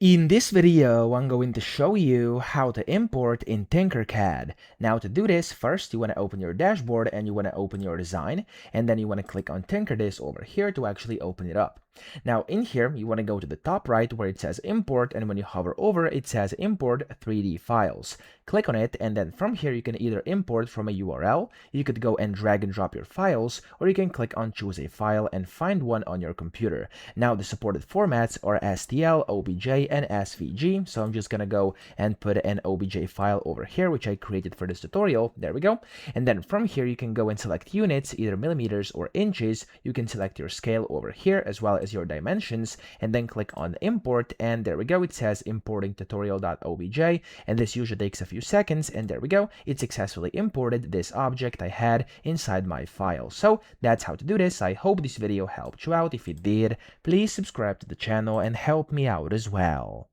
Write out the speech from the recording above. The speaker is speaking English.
In this video, I'm going to show you how to import in Tinkercad. Now to do this, first you want to open your dashboard and you want to open your design, and then you want to click on Tinkercad over here to actually open it up. Now in here, you want to go to the top right where it says import, and when you hover over, it says import 3D files. Click on it, and then from here you can either import from a URL, you could go and drag and drop your files, or you can click on choose a file and find one on your computer. Now the supported formats are STL, OBJ, and SVG, so I'm just gonna go and put an OBJ file over here, which I created for this tutorial. There we go. And then from here you can go and select units, either millimeters or inches. You can select your scale over here as well as your dimensions, and then click on import, and there we go. It says importing tutorial.obj, and this usually takes a few seconds, and there we go. It successfully imported this object I had inside my file. So that's how to do this. I hope this video helped you out. If it did, please subscribe to the channel and help me out as well.